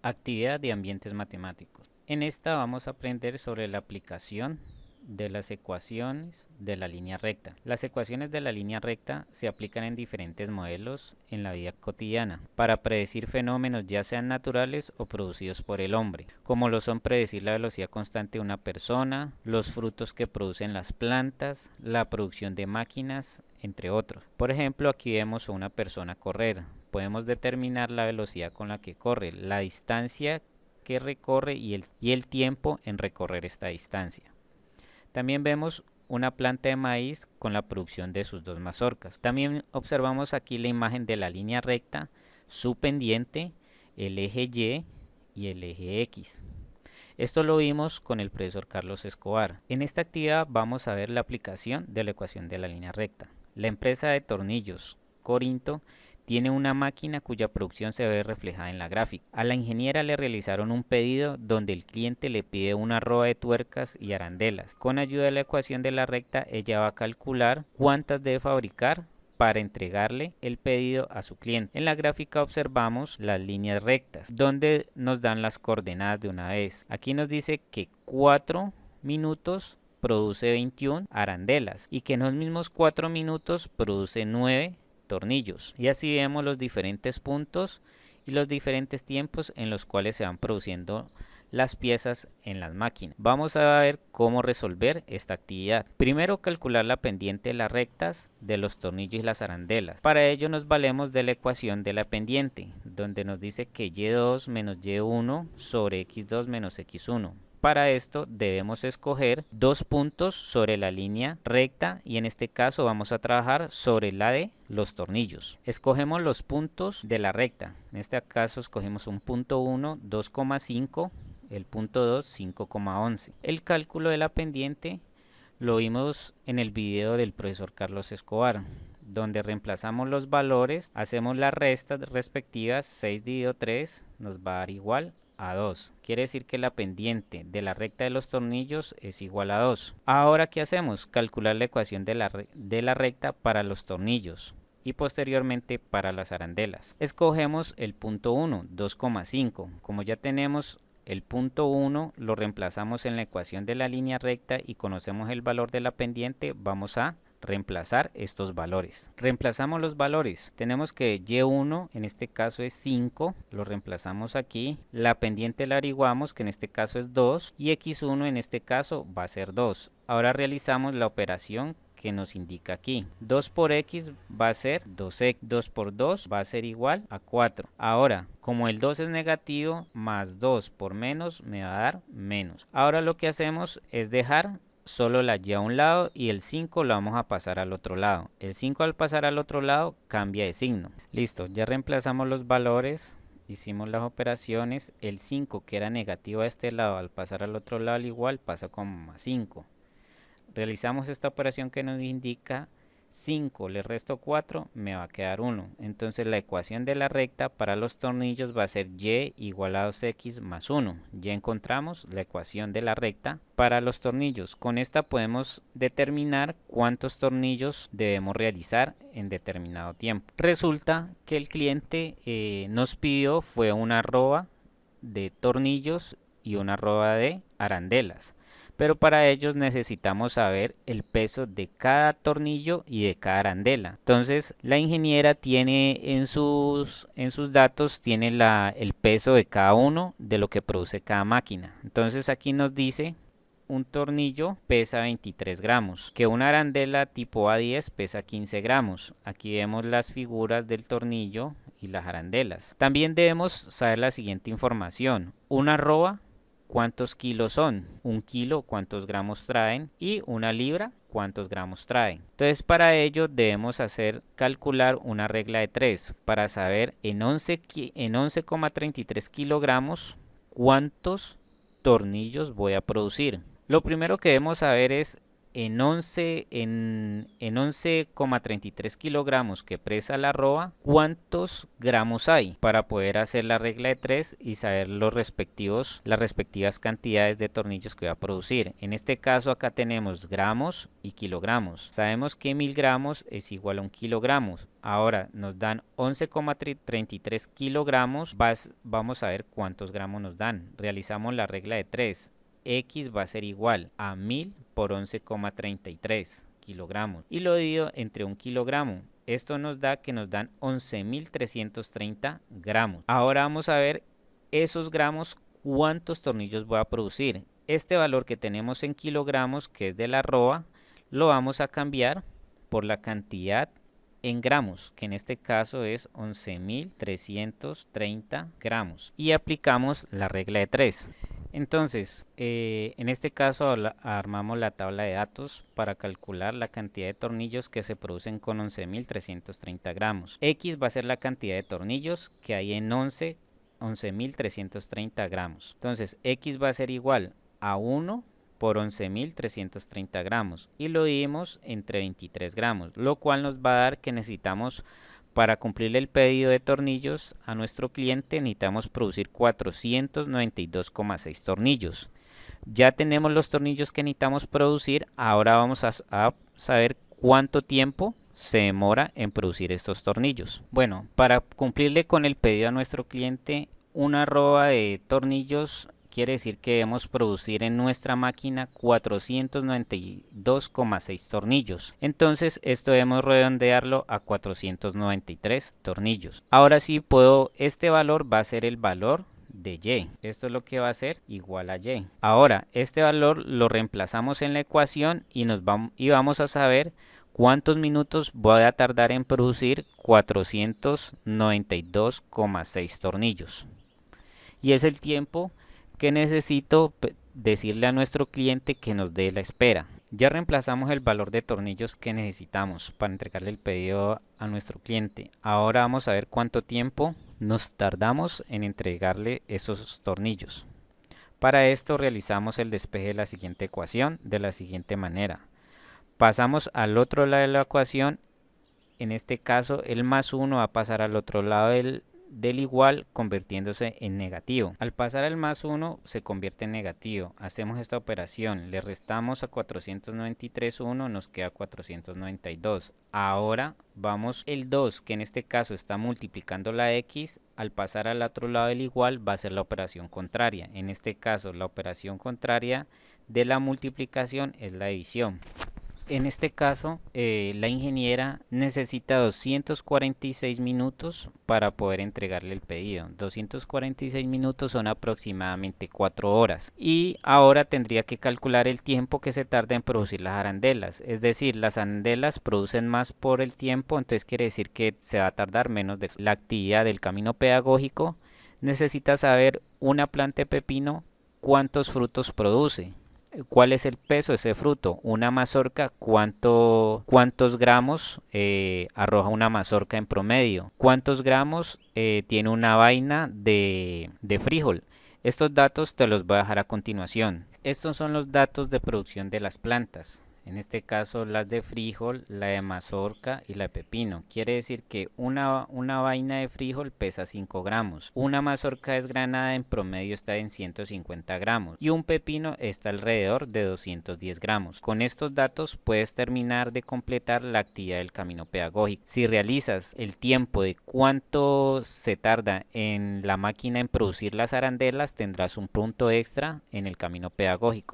Actividad de ambientes matemáticos. En esta vamos a aprender sobre la aplicación de las ecuaciones de la línea recta. Las ecuaciones de la línea recta se aplican en diferentes modelos en la vida cotidiana para predecir fenómenos ya sean naturales o producidos por el hombre, como lo son predecir la velocidad constante de una persona, los frutos que producen las plantas, la producción de máquinas, entre otros. Por ejemplo, aquí vemos a una persona correr. Podemos determinar la velocidad con la que corre, la distancia que recorre y el tiempo en recorrer esta distancia. También vemos una planta de maíz con la producción de sus dos mazorcas. También observamos aquí la imagen de la línea recta, su pendiente, el eje y el eje X. Esto lo vimos con el profesor Carlos Escobar. En esta actividad vamos a ver la aplicación de la ecuación de la línea recta. La empresa de tornillos Corinto tiene una máquina cuya producción se ve reflejada en la gráfica. A la ingeniera le realizaron un pedido donde el cliente le pide una roda de tuercas y arandelas. Con ayuda de la ecuación de la recta, ella va a calcular cuántas debe fabricar para entregarle el pedido a su cliente. En la gráfica observamos las líneas rectas, donde nos dan las coordenadas de una vez. Aquí nos dice que 4 minutos produce 21 arandelas y que en los mismos 4 minutos produce 9 tornillos, y así vemos los diferentes puntos y los diferentes tiempos en los cuales se van produciendo las piezas en las máquinas. Vamos a ver cómo resolver esta actividad. Primero, calcular la pendiente de las rectas de los tornillos y las arandelas. Para ello nos valemos de la ecuación de la pendiente, donde nos dice que y2 menos y1 sobre x2 menos x1. Para esto debemos escoger dos puntos sobre la línea recta y en este caso vamos a trabajar sobre la de los tornillos. Escogemos los puntos de la recta. En este caso escogemos un punto 1, 2,5, el punto 2, 5,11. El cálculo de la pendiente lo vimos en el video del profesor Carlos Escobar, donde reemplazamos los valores, hacemos las restas respectivas. 6 dividido 3 nos va a dar igual a 2. Quiere decir que la pendiente de la recta de los tornillos es igual a 2. Ahora, ¿qué hacemos? Calcular la ecuación de la recta para los tornillos y posteriormente para las arandelas. Escogemos el punto 1, 2,5. Como ya tenemos el punto 1, lo reemplazamos en la ecuación de la línea recta y conocemos el valor de la pendiente, vamos a reemplazar estos valores. Reemplazamos los valores. Tenemos que y1 en este caso es 5, lo reemplazamos aquí. La pendiente la averiguamos, que en este caso es 2, y x1 en este caso va a ser 2. Ahora realizamos la operación que nos indica aquí. 2 por x va a ser 2x, 2 por 2 va a ser igual a 4. Ahora, como el 2 es negativo, más 2 por menos me va a dar menos. Ahora lo que hacemos es dejar solo la y a un lado y el 5 lo vamos a pasar al otro lado. El 5 al pasar al otro lado cambia de signo. Listo, ya reemplazamos los valores, hicimos las operaciones. El 5 que era negativo a este lado, al pasar al otro lado al igual, pasa como más 5. Realizamos esta operación que nos indica 5 le resto 4, me va a quedar 1. Entonces la ecuación de la recta para los tornillos va a ser y igual a 2x más 1. Ya encontramos la ecuación de la recta para los tornillos. Con esta podemos determinar cuántos tornillos debemos realizar en determinado tiempo. Resulta que el cliente nos pidió fue una arroba de tornillos y una arroba de arandelas. Pero para ellos necesitamos saber el peso de cada tornillo y de cada arandela. Entonces la ingeniera tiene en sus datos tiene el peso de cada uno de lo que produce cada máquina. Entonces aquí nos dice un tornillo pesa 23 gramos, que una arandela tipo A10 pesa 15 gramos. Aquí vemos las figuras del tornillo y las arandelas. También debemos saber la siguiente información. Una arroba, ¿cuántos kilos son? Un kilo, ¿cuántos gramos traen? Y una libra, ¿cuántos gramos traen? Entonces para ello debemos calcular una regla de 3 para saber en 11,33 kilogramos cuántos tornillos voy a producir. Lo primero que debemos saber es en 11,33 kilogramos que pesa la arroba, ¿cuántos gramos hay? Para poder hacer la regla de 3 y saber las respectivas cantidades de tornillos que va a producir. En este caso acá tenemos gramos y kilogramos. Sabemos que 1000 gramos es igual a 1 kilogramo. Ahora nos dan 11,33 kilogramos. Vamos a ver cuántos gramos nos dan. Realizamos la regla de 3. X va a ser igual a 1000 por 11,33 kilogramos y lo divido entre 1 kilogramo. Esto nos da que nos dan 11.330 gramos. Ahora vamos a ver esos gramos, cuántos tornillos voy a producir. Este valor que tenemos en kilogramos, que es de la arroba, lo vamos a cambiar por la cantidad en gramos, que en este caso es 11.330 gramos, y aplicamos la regla de 3. Entonces, en este caso armamos la tabla de datos para calcular la cantidad de tornillos que se producen con 11.330 gramos. X va a ser la cantidad de tornillos que hay en 11.330 gramos. Entonces, X va a ser igual a 1 por 11.330 gramos y lo dividimos entre 23 gramos, lo cual nos va a dar que necesitamos, para cumplir el pedido de tornillos a nuestro cliente, necesitamos producir 492,6 tornillos. Ya tenemos los tornillos que necesitamos producir. Ahora vamos a saber cuánto tiempo se demora en producir estos tornillos. Bueno, para cumplirle con el pedido a nuestro cliente una arroba de tornillos, quiere decir que debemos producir en nuestra máquina 492,6 tornillos. Entonces esto debemos redondearlo a 493 tornillos. Ahora sí este valor va a ser el valor de Y. Esto es lo que va a ser igual a Y. Ahora este valor lo reemplazamos en la ecuación y vamos a saber cuántos minutos voy a tardar en producir 492,6 tornillos. Y es el tiempo que necesito decirle a nuestro cliente que nos dé la espera. Ya reemplazamos el valor de tornillos que necesitamos para entregarle el pedido a nuestro cliente. Ahora vamos a ver cuánto tiempo nos tardamos en entregarle esos tornillos. Para esto realizamos el despeje de la siguiente ecuación de la siguiente manera. Pasamos al otro lado de la ecuación. En este caso el más 1 va a pasar al otro lado del igual, convirtiéndose en negativo. Al pasar al más 1 se convierte en negativo. Hacemos esta operación, le restamos a 493,1, nos queda 492. Ahora vamos el 2, que en este caso está multiplicando la X, al pasar al otro lado del igual va a ser la operación contraria. En este caso la operación contraria de la multiplicación es la división. En este caso, la ingeniera necesita 246 minutos para poder entregarle el pedido. 246 minutos son aproximadamente 4 horas. Y ahora tendría que calcular el tiempo que se tarda en producir las arandelas. Es decir, las arandelas producen más por el tiempo, entonces quiere decir que se va a tardar menos. De la actividad del camino pedagógico necesita saber una planta de pepino cuántos frutos produce. ¿Cuál es el peso de ese fruto? Una mazorca, ¿cuántos gramos arroja una mazorca en promedio? ¿Cuántos gramos tiene una vaina de frijol? Estos datos te los voy a dejar a continuación. Estos son los datos de producción de las plantas. En este caso las de frijol, la de mazorca y la de pepino. Quiere decir que una vaina de frijol pesa 5 gramos. Una mazorca desgranada en promedio está en 150 gramos. Y un pepino está alrededor de 210 gramos. Con estos datos puedes terminar de completar la actividad del camino pedagógico. Si realizas el tiempo de cuánto se tarda en la máquina en producir las arandelas, tendrás un punto extra en el camino pedagógico.